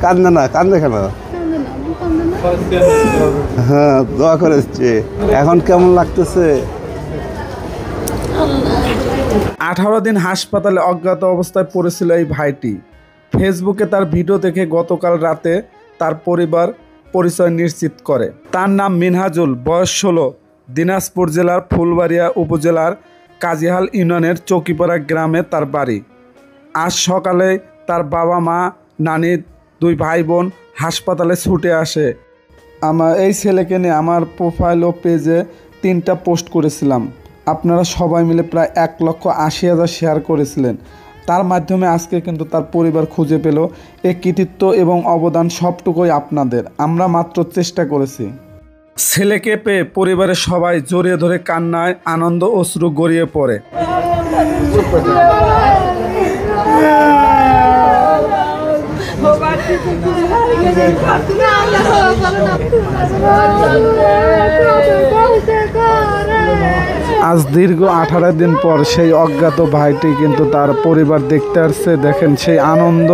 কান্দে না, কান্দে কেন? হ্যাঁ, দোয়া করেছি। এখন কেমন লাগতেছে? 18 দিন হাসপাতালে অজ্ঞাত অবস্থায় পড়েছিল এই ভাইটি। ফেসবুকে তার ভিডিও দেখে গতকাল রাতে তার পরিবার পরিচয় নিশ্চিত করে। তার নাম মিনহাজুল, বয়স 16, দিনাজপুর জেলার ফুলবাড়িয়া উপজেলার কাজীহাল ইউনিয়নের চৌকিপাড়া গ্রামে তার বাড়ি। আজ সকালে তার বাবা মা, নানি, 2 ভাই বোন হাসপাতালে ছুটে আসে। এই ছেলেকে নিয়ে আমার প্রোফাইল ও পেজে 3টা পোস্ট করেছিলাম। আপনারা সবাই মিলে প্রায় 1,80,000 শেয়ার করেছিলেন। তার মাধ্যমে আজকে কিন্তু তার পরিবার খুঁজে পেল। এই কৃতিত্ব এবং অবদান সবটুকুই আপনাদের। আমরা মাত্র চেষ্টা করেছি। ছেলেকে পেয়ে পরিবারের সবাই জড়িয়ে ধরে কান্নায় আনন্দ অশ্রু গড়িয়ে পড়ে। আজ দীর্ঘ 18 দিন পর সেই অজ্ঞাত ভাইটি কিন্তু তার পরিবার দেখতে আসছে। দেখেন সেই আনন্দ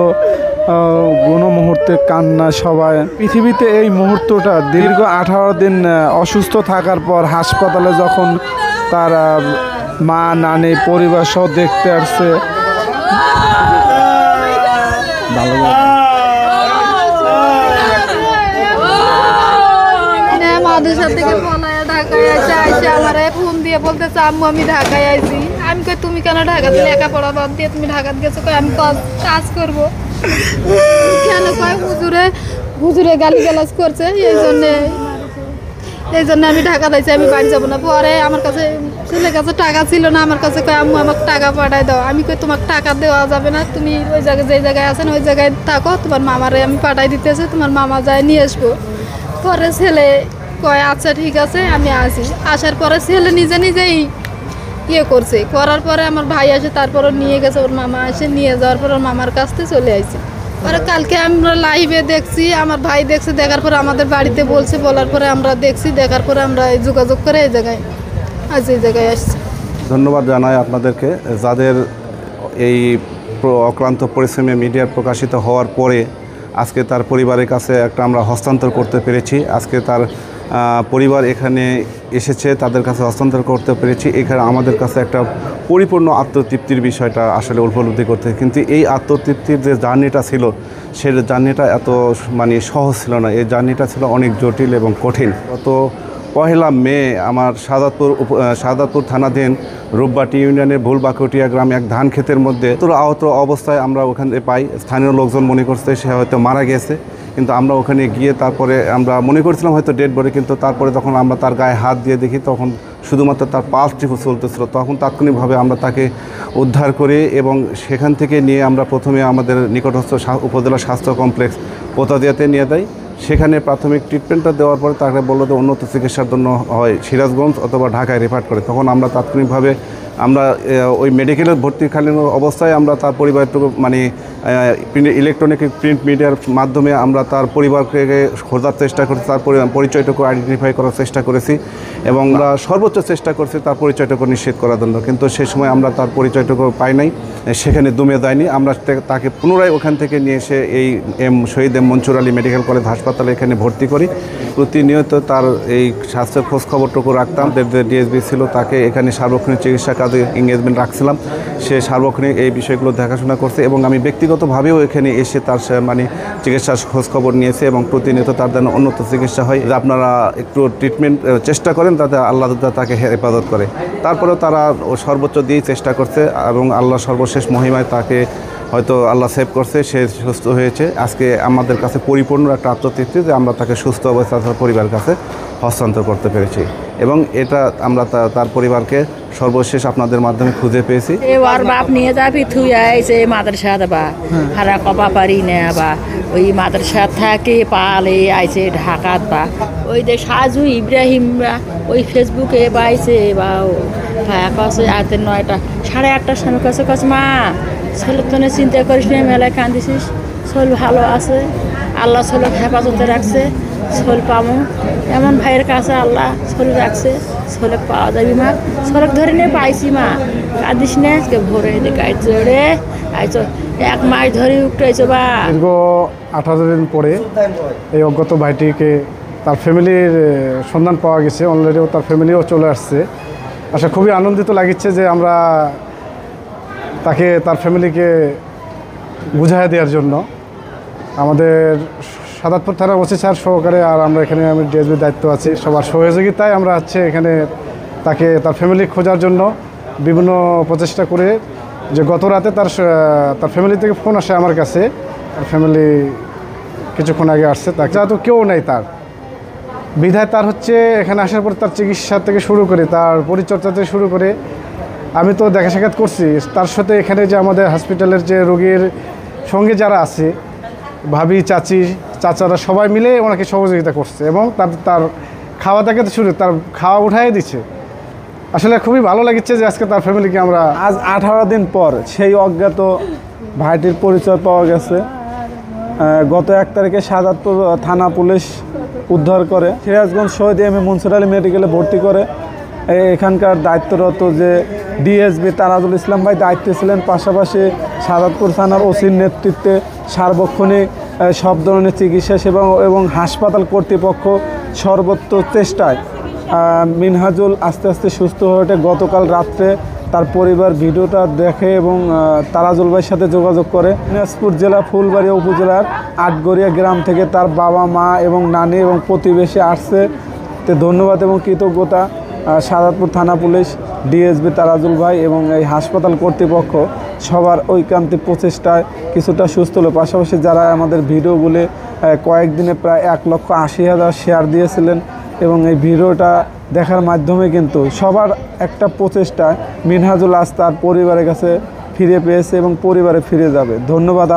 মুহূর্তে কান্না সবাই। পৃথিবীতে এই মুহূর্তটা দীর্ঘ 18 দিন অসুস্থ থাকার পর হাসপাতালে যখন তার মা, নানি, পরিবার সহ দেখতে আসছে। ঢাকায় আইসে আমারে ফোন দিয়ে বলতেছে, আম্মু আমি ঢাকায় আইছি। আমি কই তুমি কেন ঢাকাতে লেখাপড়া বাদ দিয়ে তুমি ঢাকাতে গেছো? কই আমি কাজ করবো। কেন? কয় হুজুরে গালিগালাজ করছে, এই জন্য আমি ঢাকা যাইছি, আমি বাড়ি যাবো না। পরে আমার কাছে ছেলের কাছে টাকা ছিল না, আমার কাছে কয় আম্মু আমাকে টাকা পাঠাই দাও। আমি কই তোমাকে টাকা দেওয়া যাবে না, তুমি ওই জায়গায় যে জায়গায় আছেন ওই জায়গায় থাকো, তোমার মামারে আমি পাঠাই দিতেছি, তোমার মামা যায় নিয়ে আসবো। পরে ছেলে কয় আচ্ছা ঠিক আছে আমি আসি। আসার পরে ছেলে নিজেই করছে। করার পরে আমার ভাই আসে, তারপরে নিয়ে গেছে, ওর মামা আসে, নিয়ে যাওয়ার পর ওর মামার কাছ থেকে চলে আসছে। পরে কালকে আমরা লাইভে দেখছি, আমার ভাই দেখছে, দেখার পরে আমাদের বাড়িতে বলছে, বলার পরে আমরা দেখছি, দেখার পরে আমরা যোগাযোগ করে এই জায়গায় আসছি। ধন্যবাদ জানাই আপনাদেরকে, যাদের এই অক্লান্ত পরিশ্রমে মিডিয়ায় প্রকাশিত হওয়ার পরে আজকে তার পরিবারের কাছে একটা আমরা হস্তান্তর করতে পেরেছি। আজকে তার পরিবার এখানে এসেছে, তাদের কাছে হস্তান্তর করতে পেরেছি। এখানে আমাদের কাছে একটা পরিপূর্ণ আত্মতৃপ্তির বিষয়টা আসলে উপলব্ধি করতে। কিন্তু এই আত্মতৃপ্তির যে জার্নিটা ছিল, সেই জার্নিটা এত সহজ ছিল না। এই জার্নিটা ছিল অনেক জটিল এবং কঠিন। গত 1 মে আমার শাহাদাতপুর থানাধীন রূপবাটি ইউনিয়নের ভুলবাকুটিয়া গ্রামে এক ধান ক্ষেতের মধ্যে আহত অবস্থায় আমরা ওখানে পাই। স্থানীয় লোকজন মনে করছে সে হয়তো মারা গেছে, কিন্তু আমরা ওখানে গিয়ে তারপরে আমরা মনে করছিলাম হয়তো ডেড বডি, কিন্তু তারপরে যখন আমরা তার গায়ে হাত দিয়ে দেখি তখন শুধুমাত্র তার পালস টিপু চলতেছিল। তখন তাৎক্ষণিকভাবে আমরা তাকে উদ্ধার করি এবং সেখান থেকে নিয়ে আমরা প্রথমে আমাদের নিকটস্থ উপজেলা স্বাস্থ্য কমপ্লেক্স পোতাদিয়াতে নিয়ে যাই। সেখানে প্রাথমিক ট্রিটমেন্টটা দেওয়ার পরে তাকে বললো যে উন্নত চিকিৎসার জন্য হয় সিরাজগঞ্জ অথবা ঢাকায় রেফার করে। তখন আমরা তাৎক্ষণিকভাবে আমরা ওই মেডিকেলে ভর্তিকালীন অবস্থায় আমরা তার পরিবারটুকু ইলেকট্রনিক প্রিন্ট মিডিয়ার মাধ্যমে আমরা তার পরিবারকে খোঁজার চেষ্টা করছি, তার পরিচয়টুকু আইডেন্টিফাই করার চেষ্টা করেছি এবং আমরা সর্বোচ্চ চেষ্টা করছি তার পরিচয়টুকু নিশ্চিত করার জন্য। কিন্তু সেই সময় আমরা তার পরিচয়টুকু পাই নাই, সেখানে দমে যায়নি। আমরা তাকে পুনরায় ওখান থেকে নিয়ে এসে এই শহীদ মনসুর আলী মেডিকেল কলেজ হাসপাতালে এখানে ভর্তি করি। প্রতিনিয়ত তার এই স্বাস্থ্যের খোঁজ খবরটুকু রাখতাম। ডিএসবি ছিল, তাকে এখানে সার্বক্ষণিক চিকিৎসা কাজে এঙ্গেজমেন্ট রাখছিলাম। সে সার্বক্ষণিক এই বিষয়গুলো দেখাশোনা করছে এবং আমি ব্যক্তিগতভাবেও এখানে এসে তার চিকিৎসার খোঁজ খবর নিয়েছে এবং প্রতিনিয়ত তার যেন উন্নত চিকিৎসা হয়। আপনারা একটু ট্রিটমেন্ট চেষ্টা করেন, তাতে আল্লাহ তাকে হেফাজত করে। তারপরেও তারা সর্বোচ্চ দিয়ে চেষ্টা করছে এবং আল্লাহ সর্বশেষ মহিমায় তাকে হয়তো আল্লাহ সেভ করছে, সে সুস্থ হয়েছে। আজকে আমাদের কাছে পরিপূর্ণ একটা আত্মতৃপ্তি যে আমরা তাকে সুস্থ অবস্থায় তার পরিবারের কাছে হস্তান্তর করতে পেরেছি এবং এটা আমরা তার পরিবারকে সর্বশেষ আপনাদের মাধ্যমে খুঁজে পেয়েছি। ওর বাপ নিয়ে যাবি থুই আইছে মাদ্রাসা বা হারা কবা পারি না বা ওই মাদ্রাসা থাকে পালে আইছে ঢাকাত বা ওই যে সাজু ইব্রাহিমরা ওই ফেসবুকে পাইছে বা ভায়া কাছে রাতে 9টা 8:30টার সময় কাছে মা ছেলে তো চিন্তা করিস না, মেলায় কান্দিছিস, শরীর ভালো আছে, আল্লাহ ছোলক হেফাজতে রাখছে, ছোল পামো এমন ভাইয়ের কাছে আল্লাহ ছোল রাখছে, ছোলক পাওয়া যাবি মা, ছোলক ধরে নিয়ে পাইছি মা, কাঁদিস না আজকে ভোরে গাড়ি চড়ে আইছো 1 মাস ধরে উঠেছো বা। দীর্ঘ 18 দিন পরে এই অজ্ঞাত ভাইটিকে তার ফ্যামিলির সন্ধান পাওয়া গেছে, অলরেডি তার ফ্যামিলিও চলে আসছে। আসলে খুবই আনন্দিত লাগছে যে আমরা তাকে তার ফ্যামিলিকে বুঝাই দেওয়ার জন্য আমাদের সাদাতপুর থানা ওসি স্যার সহকারে আর আমরা এখানে আমি ডিএসবির দায়িত্ব আছি, সবার সহযোগিতায় আমরা এখানে তাকে তার ফ্যামিলি খোঁজার জন্য বিভিন্ন প্রচেষ্টা করে যে গত রাতে তার ফ্যামিলি থেকে ফোন আসে আমার কাছে, তার ফ্যামিলি কিছুক্ষণ আগে আসছে, তাকে যেহেতু কেউ নেই তার বিধায় তার এখানে আসার পর তার চিকিৎসা থেকে শুরু করে তার পরিচর্যা থেকে শুরু করে আমি তো দেখা সাক্ষাৎ করছি তার সাথে। এখানে যে আমাদের হসপিটালের যে রোগীর সঙ্গে যারা আছে ভাবি চাচি চাচারা সবাই মিলে ওনাকে সহযোগিতা করছে এবং তার খাওয়া থেকে শুরু তার খাওয়া উঠাই দিচ্ছে। আসলে খুবই ভালো লাগছে যে আজকে তার ফ্যামিলিকে আমরা আজ 18 দিন পর সেই অজ্ঞাত ভাইটির পরিচয় পাওয়া গেছে। গত 1 তারিখে সাদাতপুর থানা পুলিশ উদ্ধার করে সিরাজগঞ্জ শহীদ এম এ মনসুর আলী মেডিকেলে ভর্তি করে। এখানকার দায়িত্বরত যে ডিএসবি তারাজুল ইসলাম ভাই দায়িত্বে ছিলেন, পাশাপাশি সাদাতপুর থানার ওসির নেতৃত্বে সার্বক্ষণিক সব ধরনের চিকিৎসা সেবা এবং হাসপাতাল কর্তৃপক্ষ সর্বোচ্চ চেষ্টায় মিনহাজুল আস্তে আস্তে সুস্থ হয়ে ওঠে। গতকাল রাত্রে তার পরিবার ভিডিওটা দেখে এবং তারাজুল ভাইয়ের সাথে যোগাযোগ করে। দিনাজপুর জেলা ফুলবাড়িয়া উপজেলার আটগড়িয়া গ্রাম থেকে তার বাবা মা এবং নানি এবং প্রতিবেশী আসছে। তো ধন্যবাদ এবং কৃতজ্ঞতা সাদাতপুর থানা পুলিশ, ডিএসবি তারাজুল ভাই এবং এই হাসপাতাল কর্তৃপক্ষ সবার ঐকান্তিক প্রচেষ্টায় কিছুটা সুস্থ হলো। পাশাপাশি যারা আমাদের ভিডিওগুলি কয়েকদিনে প্রায় 1,80,000 শেয়ার দিয়েছিলেন এবং এই ভিডিওটা দেখার মাধ্যমে কিন্তু সবার একটা প্রচেষ্টায় মিনহাজুল আজ তার পরিবারের কাছে ফিরে পেয়েছে এবং পরিবারে ফিরে যাবে। ধন্যবাদ।